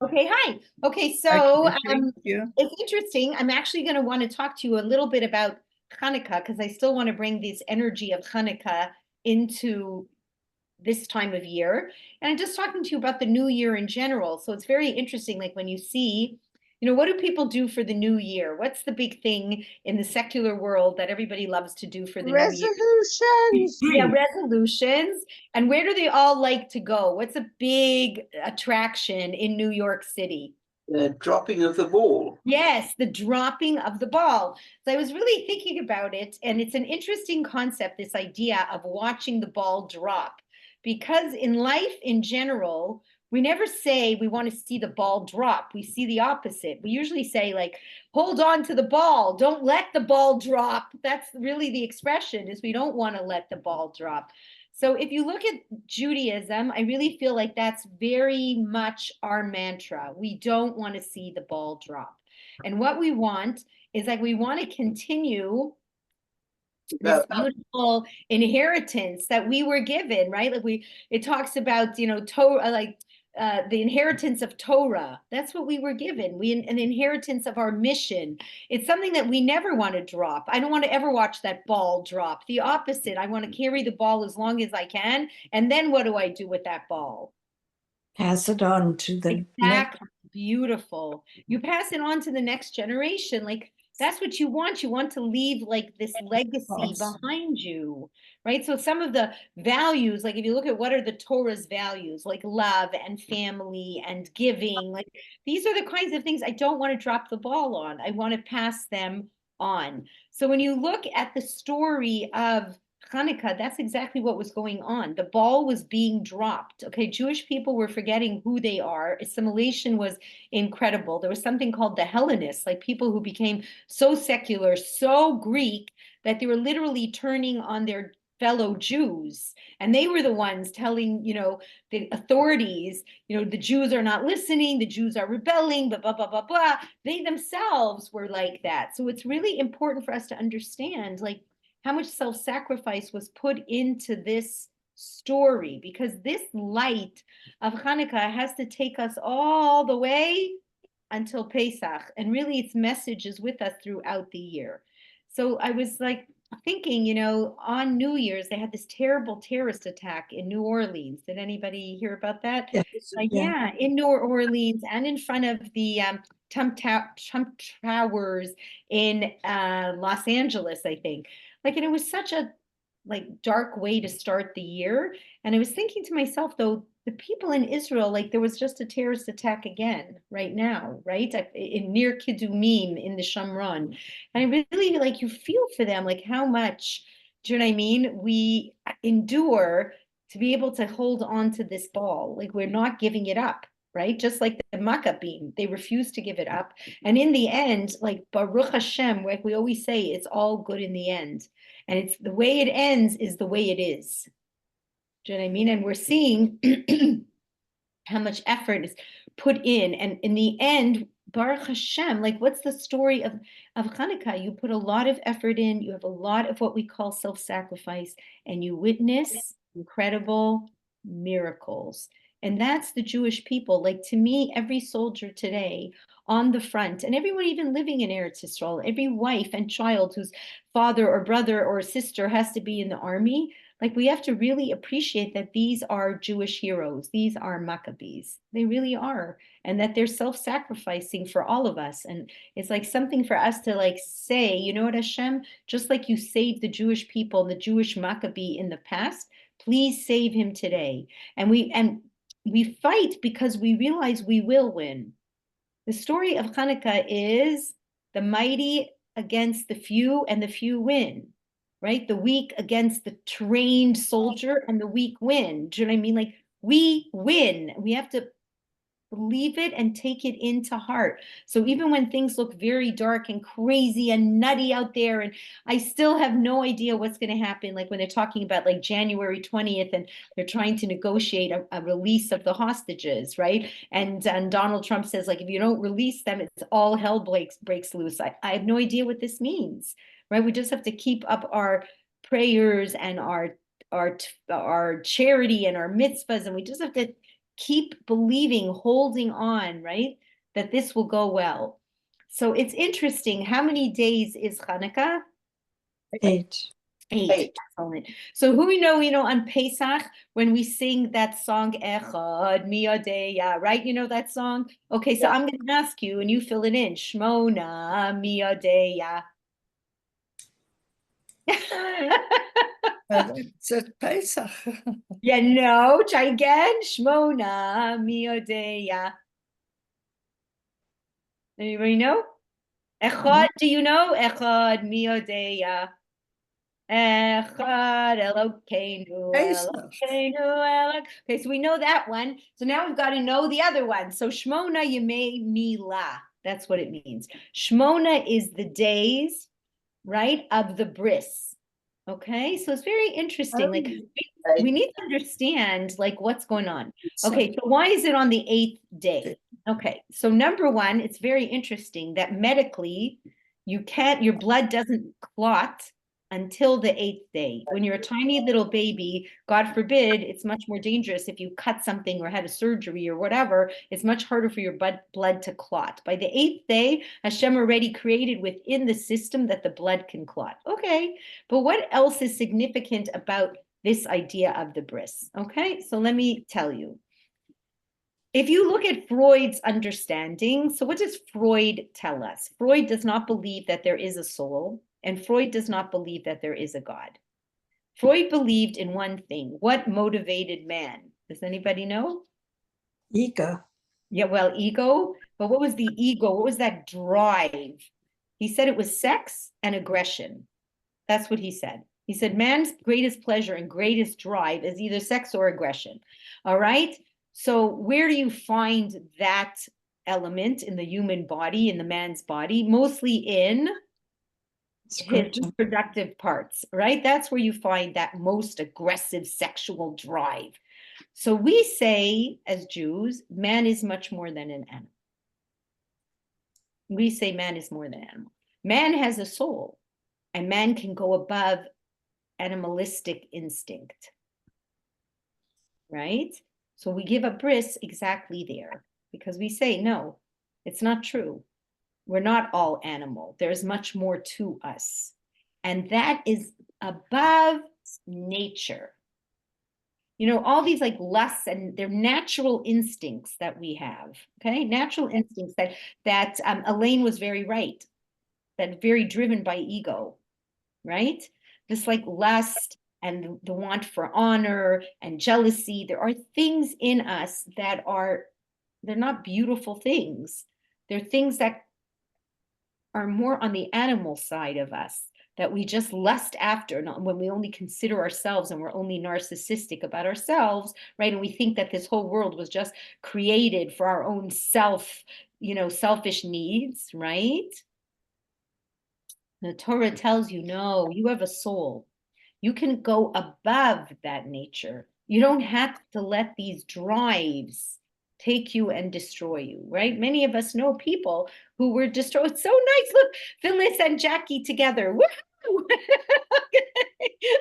Okay, hi. Okay, so Okay, thank you. it's interesting. I'm actually going to want to talk to you a little bit about Hanukkah because I still want to bring this energy of Hanukkah into this time of year. And I'm just talking to you about the new year in general. So it's very interesting, like when you see, what do people do for the new year? What's the big thing in the secular world that everybody loves to do for the new year? Resolutions. Yeah, resolutions. And where do they all like to go? What's a big attraction in New York City? The dropping of the ball. Yes, the dropping of the ball. So I was really thinking about it, and it's an interesting concept, this idea of watching the ball drop. Because in life in general, we never say we want to see the ball drop. We see the opposite. We usually say, like, hold on to the ball. Don't let the ball drop. That's really the expression, is we don't want to let the ball drop. So if you look at Judaism, I really feel like that's very much our mantra. We don't want to see the ball drop. And what we want is, like, we want to continue this beautiful inheritance that we were given, right? It talks about, Torah, like the inheritance of Torah. That's what we were given. An inheritance of our mission. It's something that we never want to drop. I don't want to ever watch that ball drop. The opposite. I want to carry the ball as long as I can. And then what do I do with that ball? Pass it on to the next. Exactly. Beautiful. You pass it on to the next generation. Like, that's what you want. You want to leave like this legacy behind you, right? So some of the values, like if you look at what are the Torah's values, like love and family and giving, like these are the kinds of things I don't want to drop the ball on. I want to pass them on. So when you look at the story of Hanukkah, that's exactly what was going on. The ball was being dropped. Okay, Jewish people were forgetting who they are. Assimilation was incredible. There was something called the Hellenists, like people who became so secular, so Greek, that they were literally turning on their fellow Jews. And they were the ones telling, the authorities, the Jews are not listening, the Jews are rebelling, blah, blah, blah, blah, blah. They themselves were like that. So it's really important for us to understand, like, how much self-sacrifice was put into this story, because this light of Hanukkah has to take us all the way until Pesach. And really, its message is with us throughout the year. So I was like thinking, on New Year's, they had this terrible terrorist attack in New Orleans. Did anybody hear about that? Yes, Yeah, in New Orleans and in front of the Trump Towers in Los Angeles, I think. Like, and it was such a like dark way to start the year. And I was thinking to myself, though, the people in Israel, like there was just a terrorist attack again right now, right? In near Kidumim in the Shamron. And I really like, you feel for them, like how much, do you know what I mean? We endure to be able to hold on to this ball. Like we're not giving it up, right? Just like the Maccabim, they refuse to give it up. And in the end, like Baruch Hashem, like we always say, it's all good in the end. And it's the way it ends is the way it is. Do you know what I mean? And we're seeing how much effort is put in. And in the end, Baruch Hashem, like what's the story of Hanukkah? You put a lot of effort in, you have a lot of what we call self-sacrifice, and you witness incredible miracles. And that's the Jewish people. Like to me, every soldier today on the front, and everyone even living in Eretz Yisrael, every wife and child whose father or brother or sister has to be in the army, like we have to really appreciate that these are Jewish heroes. These are Maccabees. They really are. And that they're self-sacrificing for all of us. And it's like something for us to like say, you know what, Hashem, just like you saved the Jewish people, the Jewish Maccabee in the past, please save him today. And we fight because we realize we will win. The story of Hanukkah is the mighty against the few, and the few win, right? The weak against the trained soldier, and the weak win. Do you know what I mean? Like we win. We have to believe it and take it into heart. So even when things look very dark and crazy and nutty out there, and I still have no idea what's going to happen, like when they're talking about like January 20th and they're trying to negotiate a release of the hostages, right? And Donald Trump says, like, if you don't release them, it's all hell breaks loose. I have no idea what this means, right? We just have to keep up our prayers and our charity and our mitzvahs, and we just have to keep believing, holding on, right? That this will go well. So it's interesting. How many days is Hanukkah? 8. 8. 8. Excellent. So who we know on Pesach when we sing that song Echad Miyadeya, right? You know that song? Okay, so Yeah. I'm going to ask you and you fill it in. Shmona Miyadeya. It's at Pesach. Yeah, no, try again. Shmona Miyadeya. Anybody know? Echad, do you know? Echad Miyadeya. Echad Elokeinu Pesach. Elokeinu Elok. Okay, so we know that one. So now we've got to know the other one. So Shmona Yemei Milah. That's what it means. Shmona is the days, right, of the bris. Okay, so it's very interesting. Like we need to understand like what's going on. Okay, so why is it on the 8th day? Okay, so number one, it's very interesting that medically your blood doesn't clot until the 8th day. When you're a tiny little baby, God forbid, it's much more dangerous if you cut something or had a surgery or whatever. It's much harder for your blood to clot. By the 8th day, Hashem already created within the system that the blood can clot. Okay, but what else is significant about this idea of the bris? Okay, so let me tell you. If you look at Freud's understanding, so what does Freud tell us? Freud does not believe that there is a soul, and Freud does not believe that there is a God. Freud believed in one thing. What motivated man? Does anybody know? Ego. Yeah, well, ego. But what was the ego? What was that drive? He said it was sex and aggression. That's what he said. He said man's greatest pleasure and greatest drive is either sex or aggression. All right. So where do you find that element in the human body, in the man's body? Mostly in his reproductive parts, right? That's where you find that most aggressive sexual drive. So we say, as Jews, man is much more than an animal. We say man is more than an animal. Man has a soul, and man can go above animalistic instinct, right? So we give a bris exactly there because we say, no, it's not true. We're not all animal. There's much more to us. And that is above nature. You know, all these like lusts and they're natural instincts that we have, okay? Natural instincts that Elaine was very right, that very driven by ego, right? This like lust and the want for honor and jealousy. There are things in us that they're not beautiful things. They're things that are more on the animal side of us that we just lust after, not when we only consider ourselves and we're only narcissistic about ourselves, right? And we think that this whole world was just created for our own selfish needs, right? The Torah tells you, no, you have a soul. You can go above that nature. You don't have to let these drives take you and destroy you, right? Many of us know people who were destroyed. It's so nice. Look, Phyllis and Jackie together. Woo-hoo!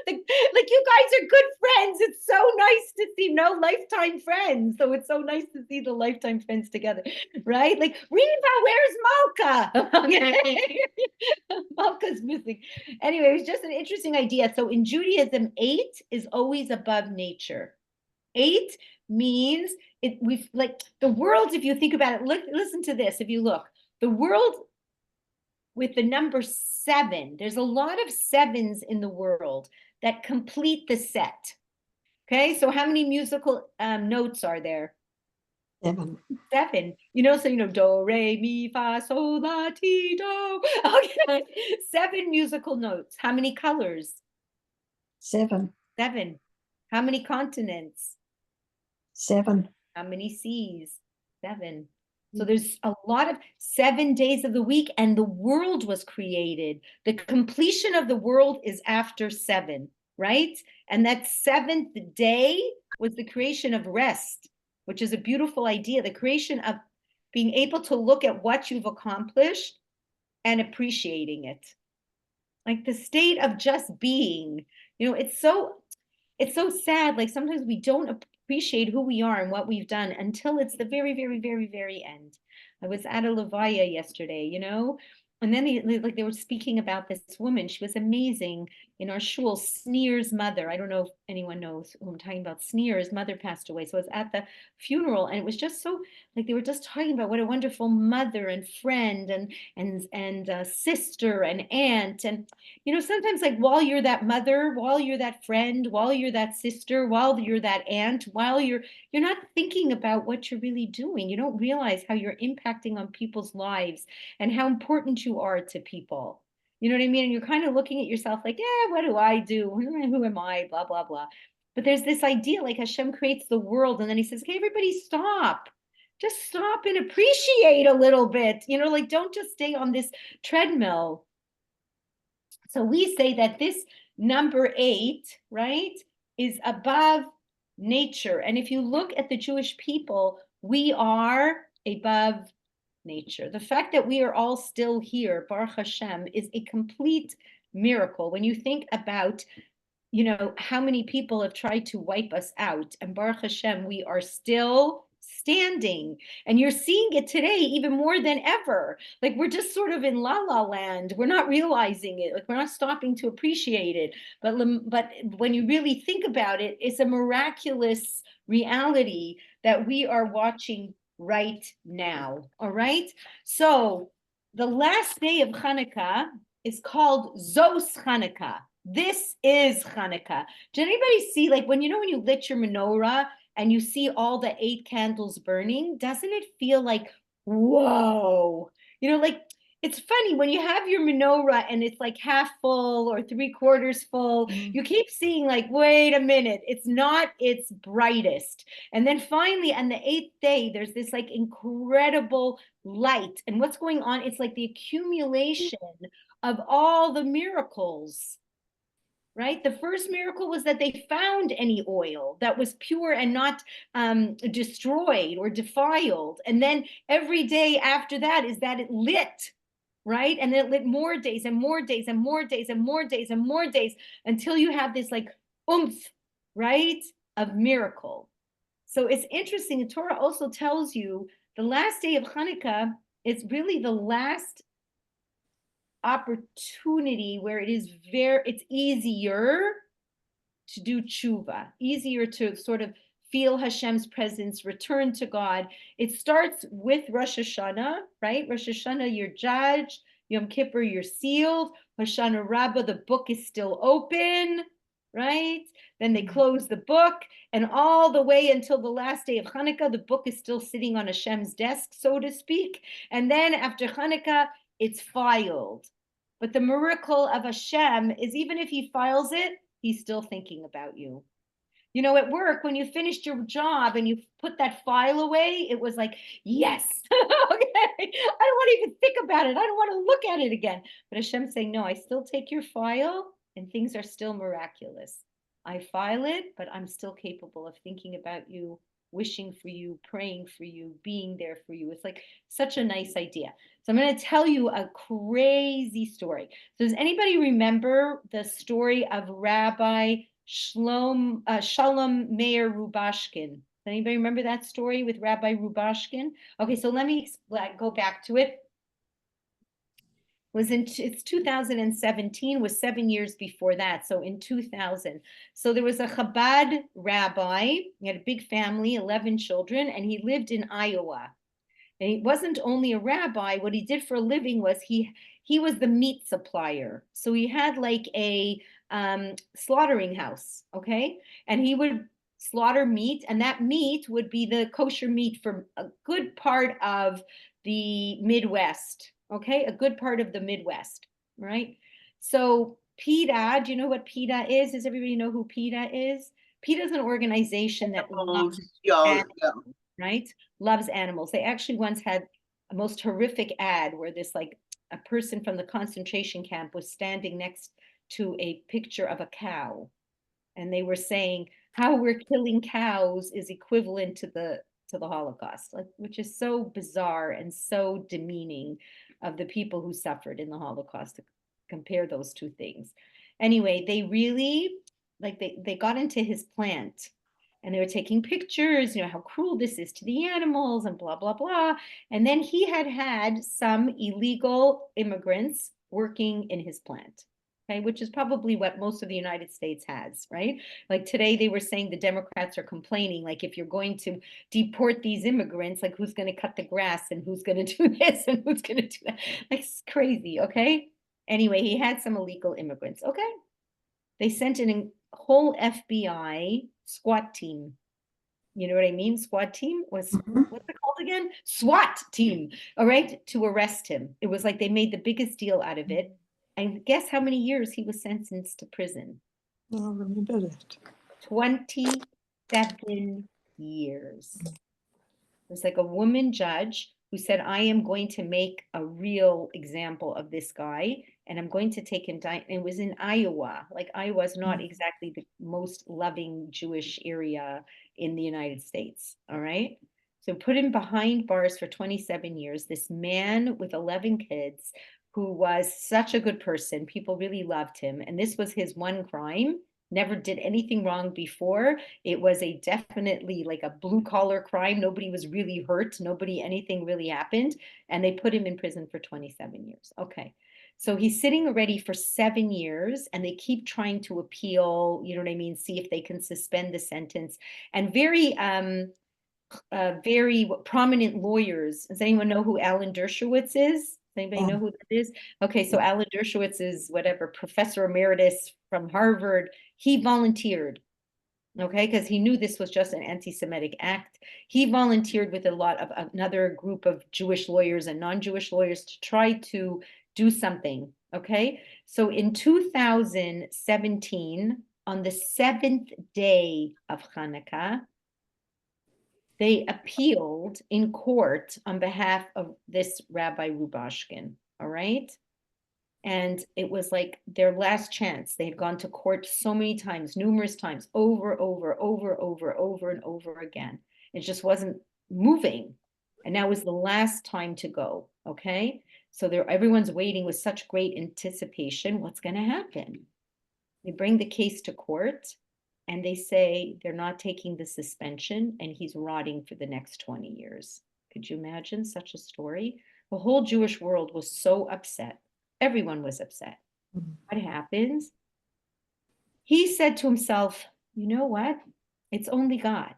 Like you guys are good friends. It's so nice to see lifetime friends. So it's so nice to see the lifetime friends together, right? Like Reva, where's Malka? Okay. Malka's missing. Anyway, it was just an interesting idea. So in Judaism, 8 is always above nature. 8 means we've like the world, if you think about it, listen to this. If you look, the world with the number 7, there's a lot of 7s in the world that complete the set. Okay, so how many musical notes are there? 7. 7. So do, re, mi, fa, sol, la, ti, do. Okay, 7 musical notes. How many colors? 7. 7. How many continents? 7. How many seas? 7. So there's a lot of 7 days of the week, and the world was created. The completion of the world is after 7, right? And that 7th day was the creation of rest, which is a beautiful idea. The creation of being able to look at what you've accomplished and appreciating it. Like the state of just being, it's so sad. Like sometimes we don't appreciate who we are and what we've done until it's the very, very, very, very end. I was at a levaya yesterday, and then they were speaking about this woman. She was amazing in our shul, Sneer's mother. I don't know if anyone knows who I'm talking about. Sneer's mother passed away. So I was at the funeral, and it was just so like they were just talking about what a wonderful mother and friend and sister and aunt. And sometimes like while you're that mother, while you're that friend, while you're that sister, while you're that aunt, while you're not thinking about what you're really doing. You don't realize how you're impacting on people's lives and how important you are to people. You know what I mean? And you're kind of looking at yourself like, yeah, what do I do? Who am I? Blah, blah, blah. But there's this idea like Hashem creates the world, and then he says, okay, everybody stop. Just stop and appreciate a little bit. Like don't just stay on this treadmill. So we say that this number 8, right, is above nature. And if you look at the Jewish people, we are above nature. The fact that we are all still here, Baruch Hashem, is a complete miracle. When you think about, how many people have tried to wipe us out, and Baruch Hashem, we are still standing. And you're seeing it today even more than ever. Like we're just sort of in la la land. We're not realizing it. Like we're not stopping to appreciate it. But when you really think about it, it's a miraculous reality that we are watching right now. All right. So the last day of Hanukkah is called Zos Hanukkah. This is Hanukkah. Did anybody see, like when you lit your menorah and you see all the 8 candles burning, doesn't it feel like, whoa? Like it's funny when you have your menorah and it's like half full or 3/4 full, you keep seeing like, wait a minute, it's not its brightest. And then finally on the 8th day, there's this like incredible light. And what's going on? It's like the accumulation of all the miracles. Right? The first miracle was that they found any oil that was pure and not destroyed or defiled. And then every day after that is that it lit, right? And then it lit more days and more days and more days and more days and more days until you have this like oomph, right, of miracle. So it's interesting. The Torah also tells you the last day of Hanukkah is really the last opportunity where it's easier to do tshuva, easier to sort of feel Hashem's presence, return to God. It starts with Rosh Hashanah, right? Rosh Hashanah, you're judged. Yom Kippur, you're sealed. Hoshana Rabbah, the book is still open, right? Then they close the book, and all the way until the last day of Hanukkah, the book is still sitting on Hashem's desk, so to speak. And then after Hanukkah, it's filed. But the miracle of Hashem is even if he files it, he's still thinking about you. At work, when you finished your job and you put that file away, it was like, yes, okay, I don't want to even think about it. I don't want to look at it again. But Hashem's saying, no, I still take your file and things are still miraculous. I file it, but I'm still capable of thinking about you, wishing for you, praying for you, being there for you. It's like such a nice idea. So I'm going to tell you a crazy story. So does anybody remember the story of Rabbi Shalom Meir Rubashkin? Does anybody remember that story with Rabbi Rubashkin? Okay, so let me go back to it. It's 2017, was 7 years before that. So in 2000. So there was a Chabad rabbi. He had a big family, 11 children, and he lived in Iowa. And he wasn't only a rabbi. What he did for a living was he was the meat supplier. So he had like a slaughtering house, okay? And he would slaughter meat, and that meat would be the kosher meat for a good part of the Midwest, okay? A good part of the Midwest, right? So PETA, do you know what PETA is? Does everybody know who PETA is? PETA is an organization that loves animals, right? Loves animals. They actually once had a most horrific ad where this like a person from the concentration camp was standing next to a picture of a cow. And they were saying how we're killing cows is equivalent to the Holocaust, like, which is so bizarre and so demeaning of the people who suffered in the Holocaust to compare those two things. Anyway, they really like they got into his plant and they were taking pictures, how cruel this is to the animals and blah, blah, blah. And then he had some illegal immigrants working in his plant. Okay, which is probably what most of the United States has, right? Like today, they were saying the Democrats are complaining, like if you're going to deport these immigrants, like who's going to cut the grass and who's going to do this and who's going to do that? Like it's crazy, okay? Anyway, he had some illegal immigrants, okay? They sent in a whole FBI SWAT team. You know what I mean? SWAT team was, what's it called again? SWAT team, all right, to arrest him. It was like they made the biggest deal out of it. And guess how many years he was sentenced to prison? I remember that. 27 years. It was like a woman judge who said, I am going to make a real example of this guy, and I'm going to take him down. It was in Iowa. Like Iowa is not exactly the most loving Jewish area in the United States. All right. So put him behind bars for 27 years. This man with 11 kids who was such a good person. People really loved him. And this was his one crime. Never did anything wrong before. It was a definitely like a blue collar crime. Nobody was really hurt. Anything really happened. And they put him in prison for 27 years. Okay. So he's sitting already for 7 years and they keep trying to appeal, you know what I mean? See if they can suspend the sentence. And very prominent lawyers. Does anyone know who Alan Dershowitz is? Does anybody know who that is? Okay, so Alan Dershowitz is whatever, professor emeritus from Harvard. He volunteered, okay, because he knew this was just an anti-Semitic act. He volunteered with a lot of another group of Jewish lawyers and non-Jewish lawyers to try to do something, okay? So in 2017, on the 7th day of Hanukkah, they appealed in court on behalf of this Rabbi Rubashkin, all right? And it was like their last chance. They had gone to court so many times, numerous times, over and over again. It just wasn't moving. And now was the last time to go, okay? So everyone's waiting with such great anticipation. What's going to happen? They bring the case to court. And they say they're not taking the suspension and he's rotting for the next 20 years. Could you imagine such a story? The whole Jewish world was so upset. Everyone was upset. What happens? He said to himself, you know what? It's only God.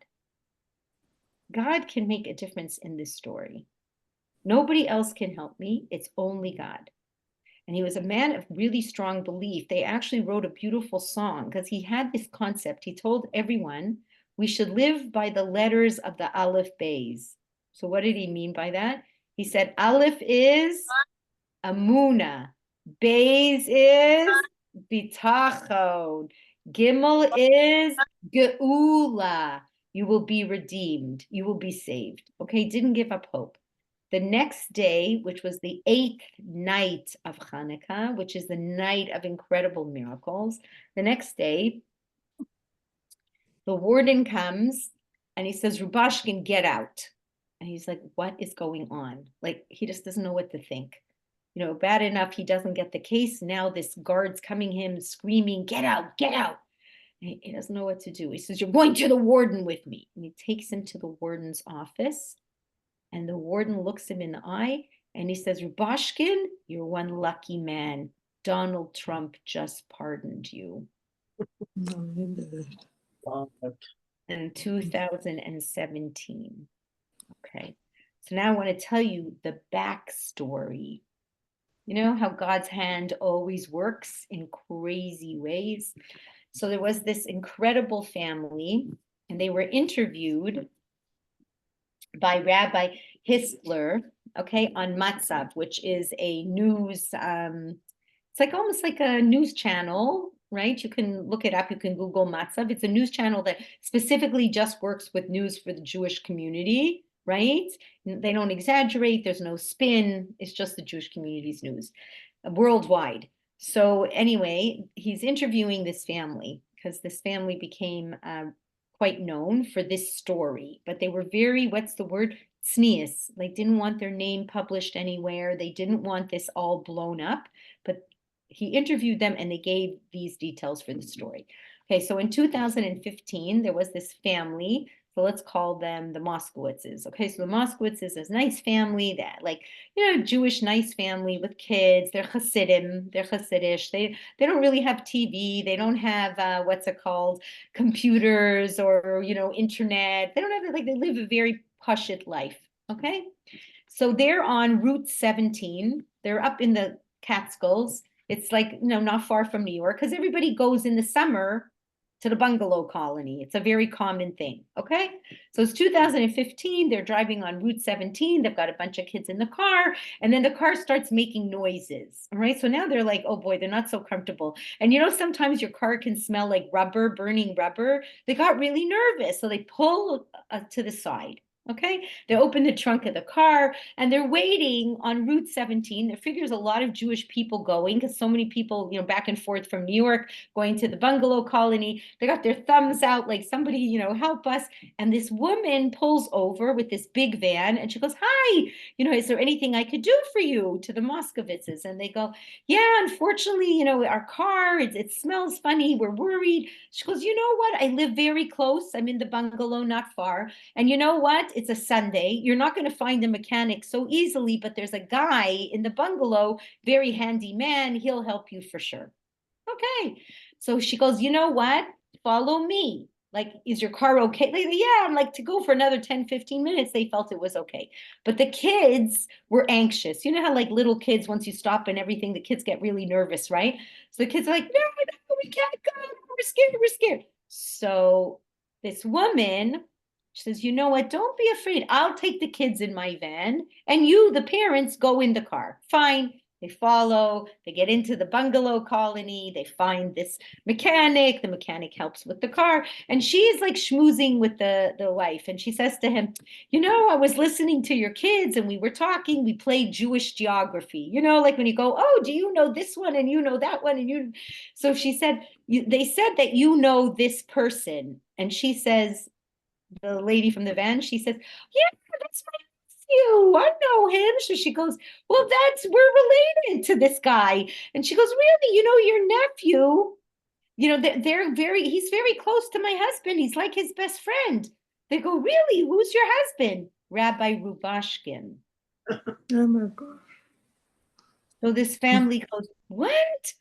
God can make a difference in this story. Nobody else can help me. It's only God. And he was a man of really strong belief. They actually wrote a beautiful song because he had this concept. He told everyone we should live by the letters of the Aleph Beis. So what did he mean by that? He said Aleph is Amuna, Beis is Bitachon, Gimel is Geula. You will be redeemed. You will be saved. Okay, didn't give up hope. The next day, which was the 8th night of Hanukkah, which is the night of incredible miracles, the next day, the warden comes and he says, Rubashkin, get out. And he's like, what is going on? Like, he just doesn't know what to think. Bad enough he doesn't get the case. Now this guard's coming him screaming, get out, get out. And he doesn't know what to do. He says, you're going to the warden with me. And he takes him to the warden's office. And the warden looks him in the eye and he says, Rubashkin, you're one lucky man. Donald Trump just pardoned you. I remember that. In 2017. Okay. So now I want to tell you the backstory. You know how God's hand always works in crazy ways. So there was this incredible family and they were interviewed by Rabbi Hisler, okay, on Matzav, which is a news, it's like almost like a news channel, right? You can look it up, you can Google Matzav. It's a news channel that specifically just works with news for the Jewish community, right? They don't exaggerate, there's no spin, it's just the Jewish community's news, worldwide. So anyway, he's interviewing this family because this family became quite known for this story, but they were very, what's the word? Tznius, like didn't want their name published anywhere. They didn't want this all blown up, but he interviewed them and they gave these details for the story. Okay, so in 2015, there was this family. So let's call them the Moskowitzes. Okay, so the Moskowitzes is a nice family that, like, Jewish nice family with kids. They're Hasidim. They're Hasidish. They don't really have TV. They don't have what's it called, computers or internet. They don't have like they live a very pashut life. Okay, so they're on Route 17. They're up in the Catskills. It's like not far from New York because everybody goes in the summer to the bungalow colony. It's a very common thing. Okay. So it's 2015. They're driving on Route 17. They've got a bunch of kids in the car. And then the car starts making noises. All right. So now they're like, oh boy, they're not so comfortable. And sometimes your car can smell like rubber, burning rubber. They got really nervous. So they pull to the side. Okay, they open the trunk of the car and they're waiting on Route 17. There figures a lot of Jewish people going because so many people, back and forth from New York going to the bungalow colony. They got their thumbs out like somebody, help us. And this woman pulls over with this big van and she goes, hi, is there anything I could do for you, to the Moskowitzes? And they go, yeah, unfortunately, our car, it smells funny. We're worried. She goes, you know what? I live very close. I'm in the bungalow, not far. And you know what? It's a Sunday. You're not going to find a mechanic so easily, but there's a guy in the bungalow, very handy man. He'll help you for sure. Okay. So she goes, you know what? Follow me. Like, is your car okay? Like, yeah, I'm like, to go for another 10, 15 minutes, they felt it was okay. But the kids were anxious. You know how like little kids, once you stop and everything, the kids get really nervous, right? So the kids are like, no, we can't go. We're scared. So this woman, she says, you know what? Don't be afraid. I'll take the kids in my van and you, the parents, go in the car. Fine. They follow, they get into the bungalow colony, they find this mechanic, the mechanic helps with the car, and she's like schmoozing with the wife, and she says to him, I was listening to your kids and we were talking, we played Jewish geography, like when you go, oh, do you know this one and you know that one, and so she said, they said that you know this person, and she says, the lady from the van, she says, yeah, that's my nephew. I know him. So she goes, well, we're related to this guy. And she goes, really? Your nephew, he's very close to my husband. He's like his best friend. They go, really? Who's your husband? Rabbi Rubashkin. Oh my gosh. So this family goes, what?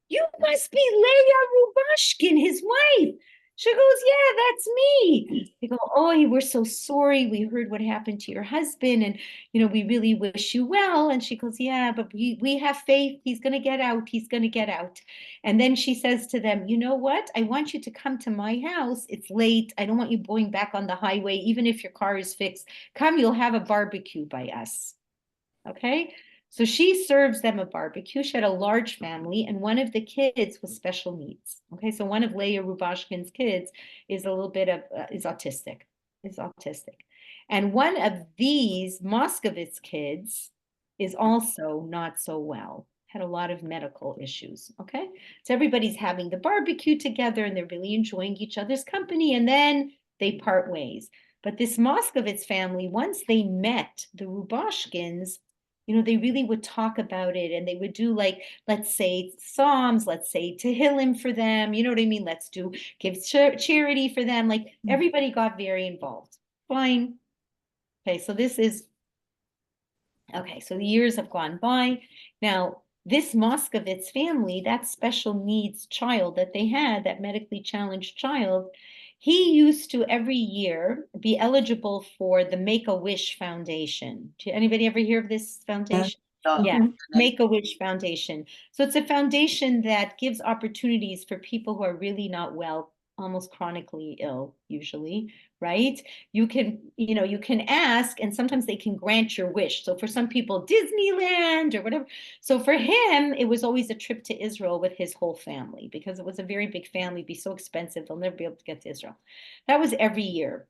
You must be Leah Rubashkin, his wife. She goes, yeah, that's me. They go, oh, we're so sorry. We heard what happened to your husband and, we really wish you well. And she goes, yeah, but we have faith. He's going to get out. He's going to get out. And then she says to them, you know what? I want you to come to my house. It's late. I don't want you going back on the highway. Even if your car is fixed, come, you'll have a barbecue by us. Okay. So she serves them a barbecue. She had a large family, and one of the kids was special needs. Okay, so one of Leah Rubashkin's kids is a little bit of is autistic. And one of these Moskowitz kids is also not so well. Had a lot of medical issues. Okay, so everybody's having the barbecue together, and they're really enjoying each other's company. And then they part ways. But this Moskowitz family, once they met the Rubashkins, they really would talk about it, and they would do, like, let's say Psalms, let's say Tehillim for them. You know what I mean? Let's give charity for them. Like, everybody got very involved. Fine. Okay, so so the years have gone by. Now, this Moskowitz family, that special needs child that they had, that medically challenged child, he used to every year be eligible for the Make-A-Wish Foundation. Did anybody ever hear of this foundation? Yeah, Make-A-Wish Foundation. So it's a foundation that gives opportunities for people who are really not well, almost chronically ill, usually, right? You can ask, and sometimes they can grant your wish. So for some people, Disneyland or whatever. So for him, it was always a trip to Israel with his whole family, because it was a very big family. It'd be so expensive, they'll never be able to get to Israel. That was every year,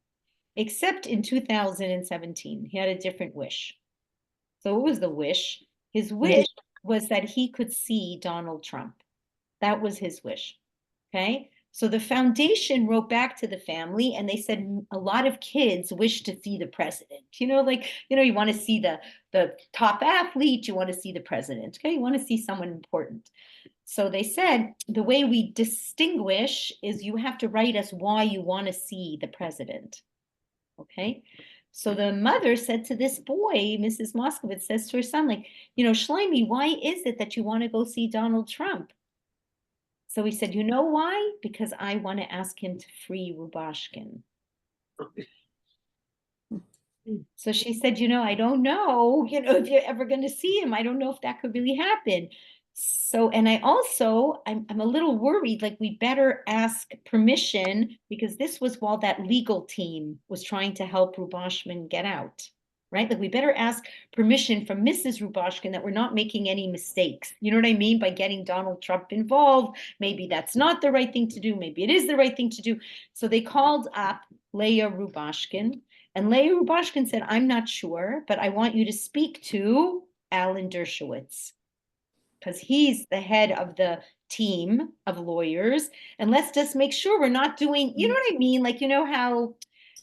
except in 2017, he had a different wish. So what was the wish? His wish was that he could see Donald Trump. That was his wish. Okay. So the foundation wrote back to the family, and they said a lot of kids wish to see the president. You want to see the top athlete, you want to see the president. Okay, you want to see someone important. So they said, the way we distinguish is you have to write us why you want to see the president. Okay. So the mother said to this boy, Mrs. Moskowitz says to her son, like, Shlomi, why is it that you want to go see Donald Trump? So he said, you know why? Because I want to ask him to free Rubashkin. So she said, I don't know, if you're ever going to see him. I don't know if that could really happen. So, and I'm a little worried, like we better ask permission, because this was while that legal team was trying to help Rubashkin get out, right? Like we better ask permission from Mrs. Rubashkin that we're not making any mistakes. You know what I mean? By getting Donald Trump involved. Maybe that's not the right thing to do. Maybe it is the right thing to do. So they called up Leah Rubashkin. And Leah Rubashkin said, I'm not sure, but I want you to speak to Alan Dershowitz, because he's the head of the team of lawyers. And let's just make sure we're not doing, you know what I mean? Like, how,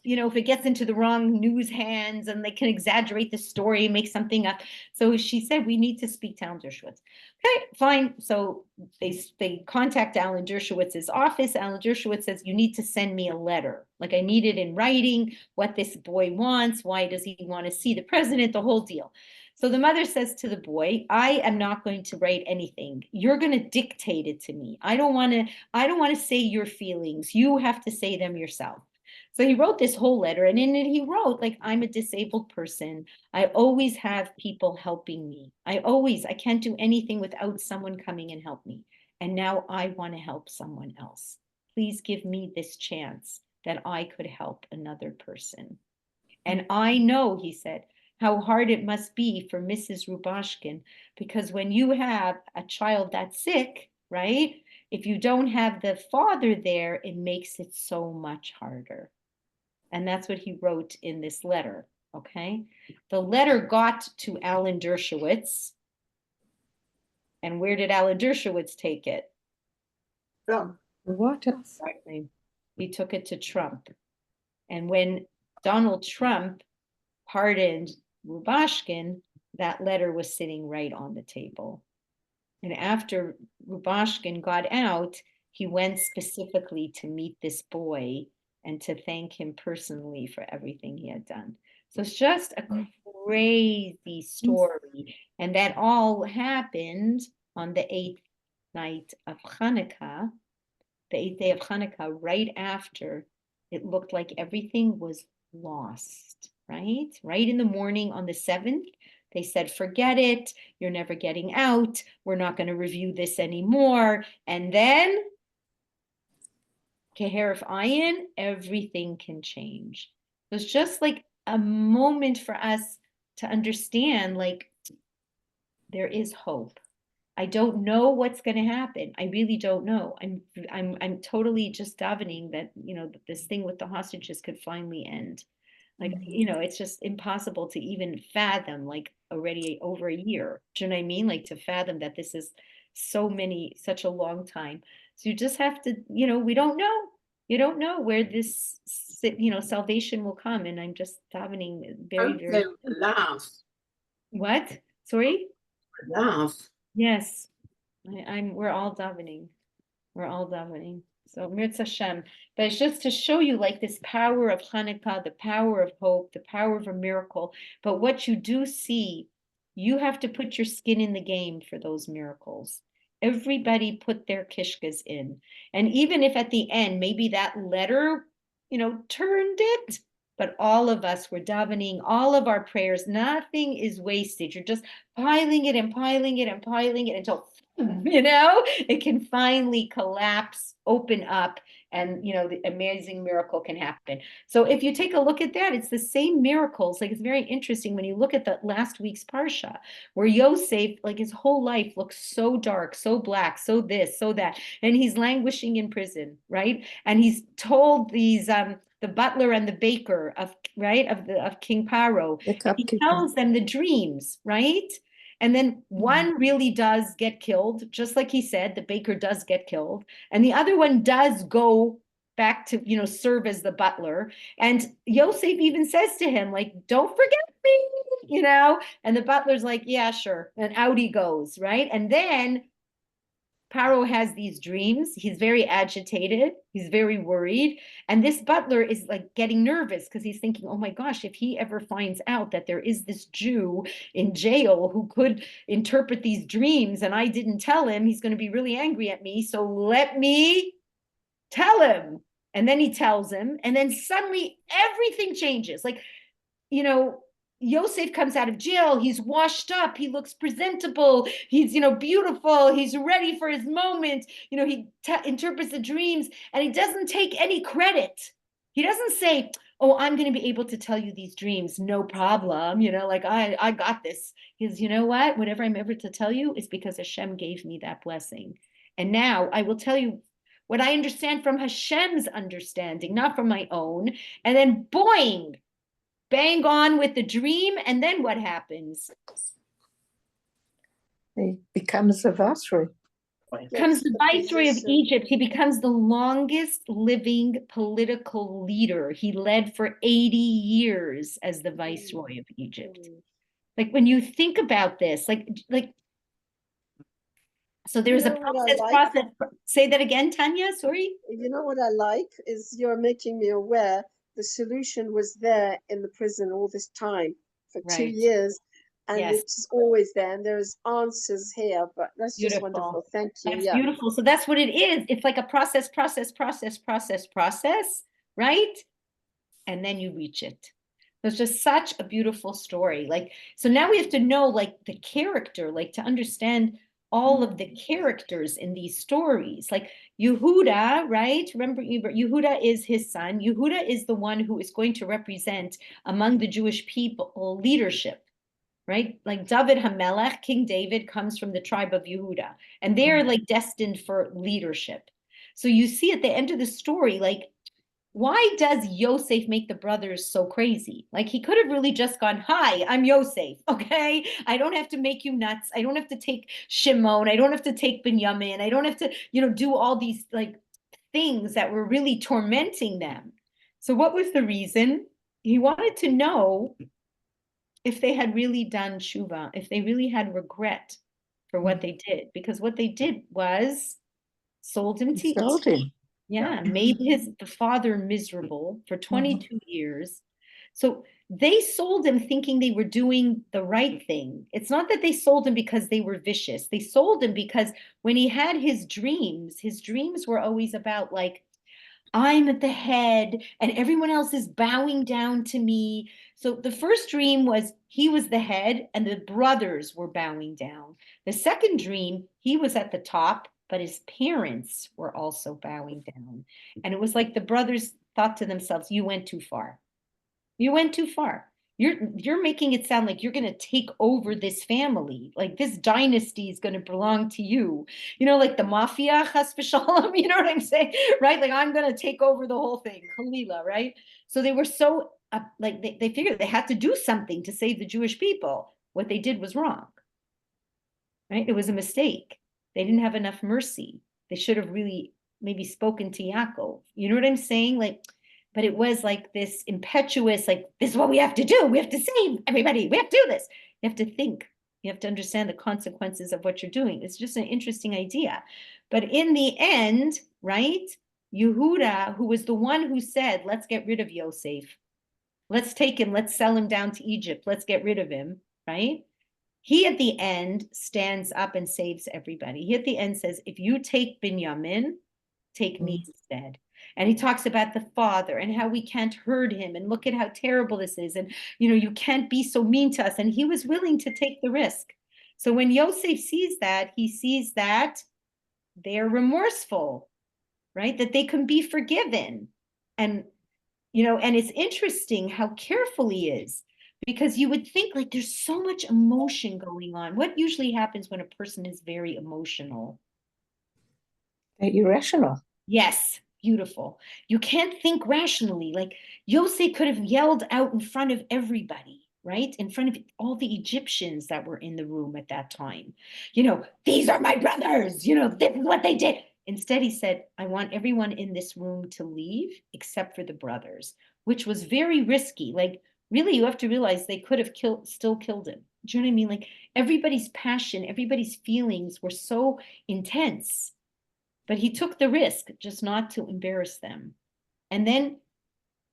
if it gets into the wrong news hands and they can exaggerate the story, make something up. So she said, we need to speak to Alan Dershowitz. Okay, fine. So they contact Alan Dershowitz's office. Alan Dershowitz says, you need to send me a letter. Like I need it in writing, what this boy wants. Why does he want to see the president? The whole deal. So the mother says to the boy, I am not going to write anything. You're going to dictate it to me. I don't want to say your feelings. You have to say them yourself. So he wrote this whole letter, and in it he wrote, like, I'm a disabled person. I always have people helping me. I can't do anything without someone coming and help me. And now I want to help someone else. Please give me this chance that I could help another person. And I know, he said, how hard it must be for Mrs. Rubashkin, because when you have a child that's sick, right? If you don't have the father there, it makes it so much harder. And that's what he wrote in this letter, okay? The letter got to Alan Dershowitz. And where did Alan Dershowitz take it? Trump. What else? Exactly. He took it to Trump. And when Donald Trump pardoned Rubashkin, that letter was sitting right on the table. And after Rubashkin got out, he went specifically to meet this boy and to thank him personally for everything he had done. So it's just a crazy story. And that all happened on the 8th night of Hanukkah, the 8th day of Hanukkah, right after it looked like everything was lost, right? Right in the morning on the 7th, they said, forget it. You're never getting out. We're not going to review this anymore. And then, Keheref Ayin, everything can change. So it's just like a moment for us to understand, like, there is hope. I don't know what's going to happen. I really don't know. I'm totally just davening that, this thing with the hostages could finally end. Like, it's just impossible to even fathom, like already over a year. Do you know what I mean? Like to fathom that this is such a long time. So you just have to, we don't know. You don't know where this, salvation will come. And I'm just davening very, Hope very. they would laugh. What? Sorry? Laugh. Yes. We're all davening. We're all davening. So Mirza Hashem. But it's just to show you like this power of Hanukkah, the power of hope, the power of a miracle. But what you do see, you have to put your skin in the game for those miracles. Everybody put their kishkas in. And even if at the end, maybe that letter, turned it, but all of us were davening, all of our prayers, nothing is wasted. You're just piling it and piling it and piling it until it can finally collapse, open up, and the amazing miracle can happen. So if you take a look at that, it's the same miracles. Like, it's very interesting when you look at the last week's parsha, where Yosef, like, his whole life looks so dark, so black, so this, so that, and he's languishing in prison, right? And he's told these the butler and the baker of King Paro, he tells them the dreams, right? And then one really does get killed, just like he said, the baker does get killed. And the other one does go back to, serve as the butler. And Yosef even says to him, like, don't forget me, and the butler's like, yeah, sure. And out he goes, right? And then Paro has these dreams. He's very agitated. He's very worried. And this butler is like getting nervous because he's thinking, oh my gosh, if he ever finds out that there is this Jew in jail who could interpret these dreams and I didn't tell him, he's going to be really angry at me. So let me tell him. And then he tells him. And then suddenly everything changes. Like, you know, Yosef comes out of jail. He's washed up. He looks presentable. He's, beautiful. He's ready for his moment. He interprets the dreams and he doesn't take any credit. He doesn't say, oh, I'm going to be able to tell you these dreams. No problem. Like I got this. He says, you know what? Whatever I'm able to tell you is because Hashem gave me that blessing. And now I will tell you what I understand from Hashem's understanding, not from my own. And then boing, bang on with the dream, and then what happens? He becomes a viceroy. Becomes the viceroy of Egypt. He becomes the longest living political leader. He led for 80 years as the viceroy of Egypt. Like when you think about this, so there's a process. Say that again, Tanya, sorry. You know what I like is you're making me aware the solution was there in the prison all this time for 2 years, and it's always there, and there's answers here, but that's just wonderful. Thank you. That's beautiful. So that's what it is. It's like a process, right? And then you reach it. It's just such a beautiful story. So now we have to know the character, to understand all of the characters in these stories. Like Yehuda, right? Remember, Yehuda is his son. Yehuda is the one who is going to represent among the Jewish people leadership, right? Like David HaMelech, King David, comes from the tribe of Yehuda, and they're destined for leadership. So you see at the end of the story, why does Yosef make the brothers so crazy? He could have really just gone, hi, I'm Yosef, okay? I don't have to make you nuts. I don't have to take Shimon. I don't have to take Binyamin. I don't have to, do all these things that were really tormenting them. So what was the reason? He wanted to know if they had really done tshuva, if they really had regret for what they did, because what they did was sold him to Egypt. Yeah, made the father miserable for 22 years. So they sold him thinking they were doing the right thing. It's not that they sold him because they were vicious. They sold him because when he had his dreams were always about I'm at the head and everyone else is bowing down to me. So the first dream was he was the head and the brothers were bowing down. The second dream, he was at the top, but his parents were also bowing down. And it was like the brothers thought to themselves, you went too far. You went too far. You're making it sound like you're going to take over this family. This dynasty is going to belong to you. Like the mafia, chas v'shalom, you know what I'm saying? Right? I'm going to take over the whole thing. Khalila, right? So they were so, they figured they had to do something to save the Jewish people. What they did was wrong. Right? It was a mistake. They didn't have enough mercy. They should have really maybe spoken to Yaakov. You know what I'm saying? But it was this impetuous, this is what we have to do. We have to save everybody. We have to do this. You have to think. You have to understand the consequences of what you're doing. It's just an interesting idea. But in the end, right, Yehuda, who was the one who said, let's get rid of Yosef. Let's take him. Let's sell him down to Egypt. Let's get rid of him, right? He at the end stands up and saves everybody. He at the end says, if you take Binyamin, take me instead. And he talks about the father and how we can't hurt him. And look at how terrible this is. And, you can't be so mean to us. And he was willing to take the risk. So when Yosef sees that, he sees that they're remorseful, right? That they can be forgiven. And, and it's interesting how careful he is. Because you would think there's so much emotion going on. What usually happens when a person is very emotional? They're irrational. Yes, beautiful. You can't think rationally. Yosef could have yelled out in front of everybody, right? In front of all the Egyptians that were in the room at that time. These are my brothers. This is what they did. Instead, he said, I want everyone in this room to leave except for the brothers, which was very risky. Really, you have to realize they could have still killed him. Do you know what I mean? Like everybody's passion, everybody's feelings were so intense, but he took the risk just not to embarrass them. And then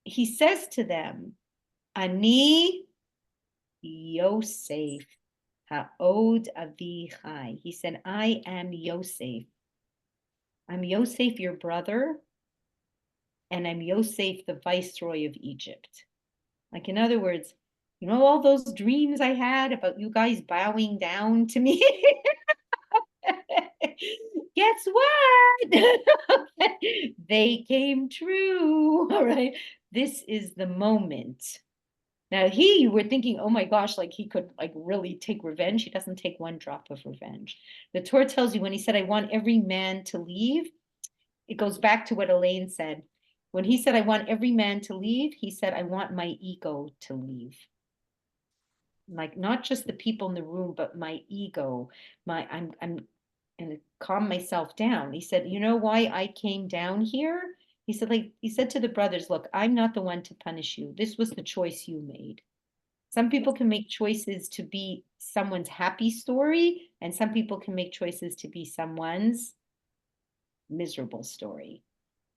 he says to them, Ani Yosef ha'od avichai. He said, I am Yosef. I'm Yosef, your brother, and I'm Yosef, the viceroy of Egypt. Like, in other words, you know, all those dreams I had about you guys bowing down to me? Guess what? They came true. All right. This is the moment. Now you were thinking, oh my gosh, like he could like really take revenge. He doesn't take one drop of revenge. The Torah tells you when he said, I want every man to leave, it goes back to what Elaine said. When he said, I want every man to leave, he said, I want my ego to leave. Like not just the people in the room, but my ego, I'm and calm myself down. He said, you know why I came down here? He said, like he said to the brothers, look, I'm not the one to punish you. This was the choice you made. Some people can make choices to be someone's happy story, and some people can make choices to be someone's miserable story.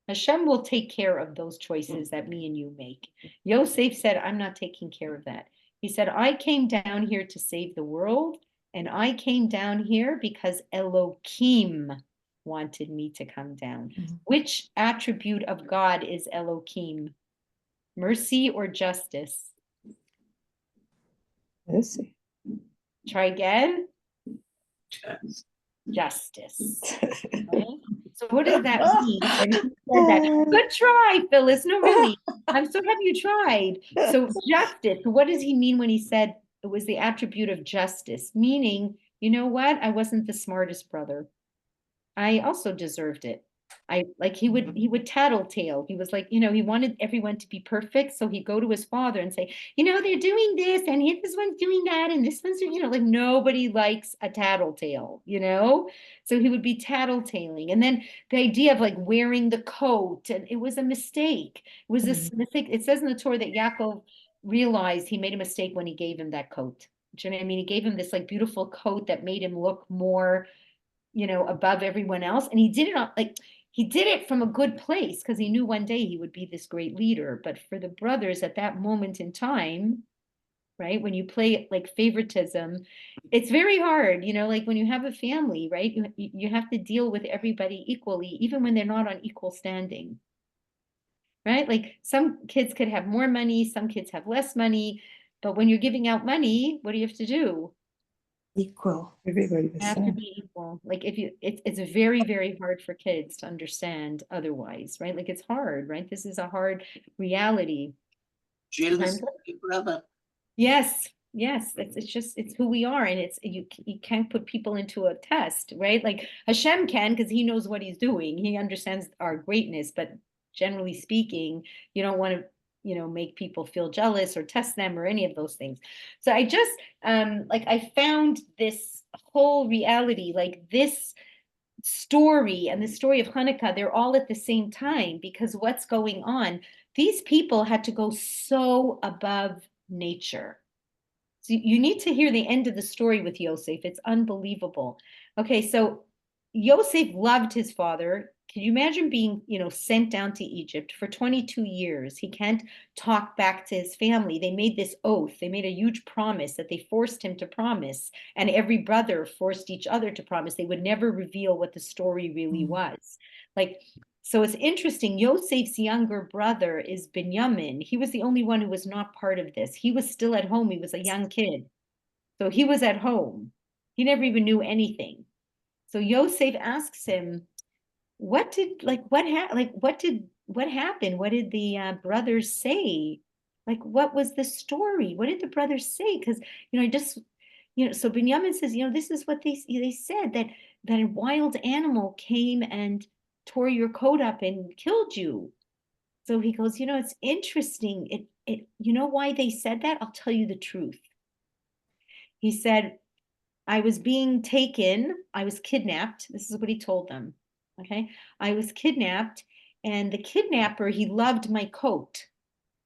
Hashem will take care of those choices that me and you make. Yosef said, I'm not taking care of that. He said, I came down here to save the world, and I came down here because Elohim wanted me to come down. Which attribute of God is Elohim? Mercy or justice? Mercy. Try again. Yes. Justice. Right? So what does that mean when he said that? Good try, Phyllis. No, really. I'm so happy you tried. So justice, what does he mean when he said it was the attribute of justice? Meaning, you know what? I wasn't the smartest brother. I also deserved it. I like he would tattletale. He was like, you know, he wanted everyone to be perfect. So he'd go to his father and say, you know, they're doing this and this one's doing that and this one's, you know, like nobody likes a tattletale, you know? So he would be tattletaling. And then the idea of like wearing the coat, and it was a mistake. It was a mistake. It says in the Torah that Yaakov realized he made a mistake when he gave him that coat. Do you know what I mean? He gave him this like beautiful coat that made him look more, you know, above everyone else. And he did it on like he did it from a good place because he knew one day he would be this great leader. But for the brothers at that moment in time, right, when you play like favoritism, it's very hard, you know, like when you have a family, right, you have to deal with everybody equally, even when they're not on equal standing, right? Like some kids could have more money, some kids have less money, but when you're giving out money, what do you have to do? Equal. Everybody the Have to same. be equal. Like if you, it's very, very hard for kids to understand otherwise, right? Like it's hard, right? This is a hard reality. Jealous brother. Yes, yes, it's just it's who we are, and it's you can't put people into a test, right? Like Hashem can because he knows what he's doing. He understands our greatness, but generally speaking, you don't want to, you know, make people feel jealous or test them or any of those things. So I just like I found this whole reality, like this story and the story of Hanukkah, they're all at the same time because what's going on? These people had to go so above nature. So you need to hear the end of the story with Yosef. It's unbelievable. Okay, so Yosef loved his father. Can you imagine being, you know, sent down to Egypt for 22 years? He can't talk back to his family. They made this oath. They made a huge promise that they forced him to promise. And every brother forced each other to promise they would never reveal what the story really was. Like, so it's interesting. Yosef's younger brother is Binyamin. He was the only one who was not part of this. He was still at home. He was a young kid. So he was at home. He never even knew anything. So Yosef asks him, what happened? What did the brothers say? Like, what was the story? What did the brothers say? Because, you know, so Binyamin says, you know, this is what they said, that a wild animal came and tore your coat up and killed you. So he goes, you know, it's interesting. You know why they said that? I'll tell you the truth. He said, I was kidnapped. This is what he told them. Okay. I was kidnapped, and the kidnapper, he loved my coat.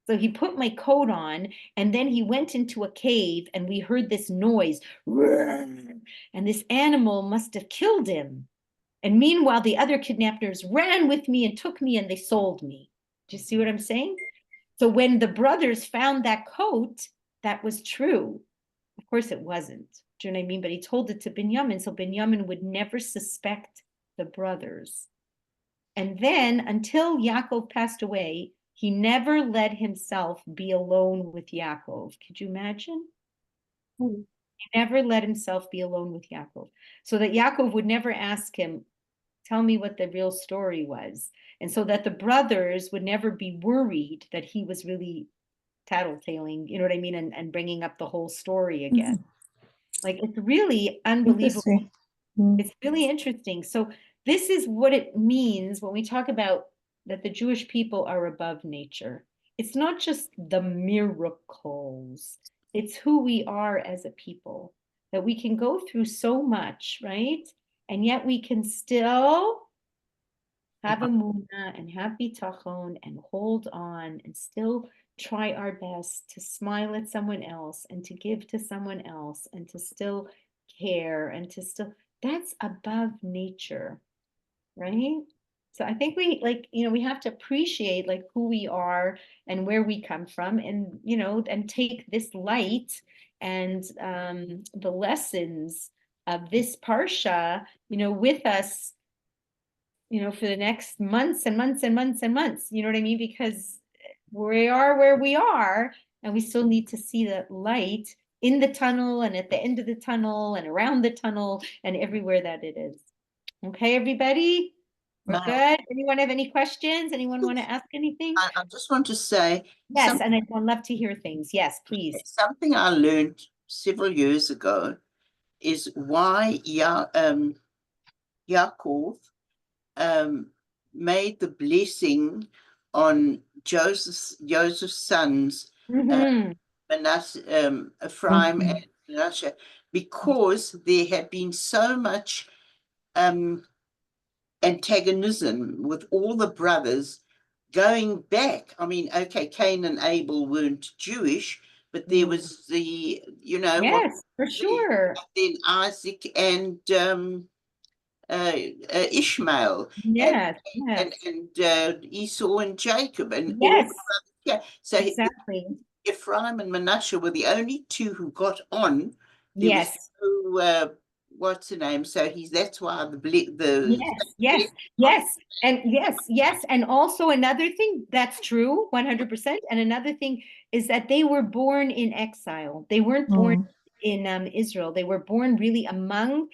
So he put my coat on, and then he went into a cave, and we heard this noise. And this animal must have killed him. And meanwhile, the other kidnappers ran with me and took me, and they sold me. Do you see what I'm saying? So when the brothers found that coat, that was true. Of course it wasn't. Do you know what I mean? But he told it to Binyamin, so Binyamin would never suspect the brothers. And then until Yaakov passed away, he never let himself be alone with Yaakov. Could you imagine? He never let himself be alone with Yaakov. So that Yaakov would never ask him, tell me what the real story was. And so that the brothers would never be worried that he was really tattletaling, you know what I mean? And bringing up the whole story again. Like, it's really unbelievable. Interesting. Mm. It's really interesting. So this is what it means when we talk about that the Jewish people are above nature. It's not just the miracles. It's who we are as a people, that we can go through so much, right? And yet we can still have emunah and have bitachon and hold on and still try our best to smile at someone else and to give to someone else and to still care and to still, that's above nature, right? So I think we we have to appreciate like who we are and where we come from, and and take this light and the lessons of this parsha with us for the next months and months and months and months, you know what I mean? Because we are where we are, and we still need to see the light in the tunnel and at the end of the tunnel and around the tunnel and everywhere that it is. Okay, everybody? We're good? Anyone have any questions? Anyone want to ask anything? I just want to say. Yes, and I'd love to hear things. Yes, please. Something I learned several years ago is why Yaakov made the blessing on Joseph's sons, Manasseh, Ephraim, and Manasseh, because there had been so much antagonism with all the brothers going back. I mean, okay, Cain and Abel weren't Jewish, but there was the, yes, for sure. Then Isaac and Ishmael, yes, and Esau and Jacob, and yes, so exactly. Ephraim and Manasseh were the only two who got on. There yes. was no, what's the name? So that's why the yes, and also another thing that's true 100%. And another thing is that they were born in exile. They weren't born in Israel. They were born really among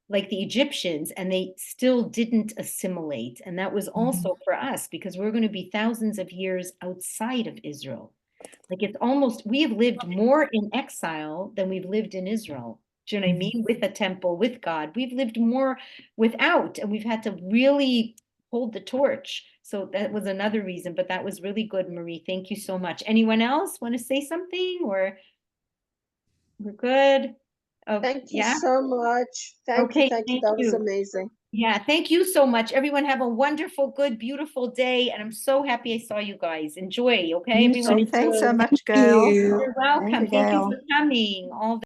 like the Egyptians, and they still didn't assimilate. And that was also for us, because we're going to be thousands of years outside of Israel. Like it's almost, we have lived more in exile than we've lived in Israel. Do you know what I mean? With a temple, with God, we've lived more without, and we've had to really hold the torch. So that was another reason, but that was really good, Marie. Thank you so much. Anyone else want to say something, or we're good? Oh, thank you so much. Thank you. That was amazing. Yeah, thank you so much. Everyone have a wonderful, good, beautiful day. And I'm so happy I saw you guys. Enjoy, okay, everyone? Thanks so much, Gail. You're welcome. Thank you for coming. All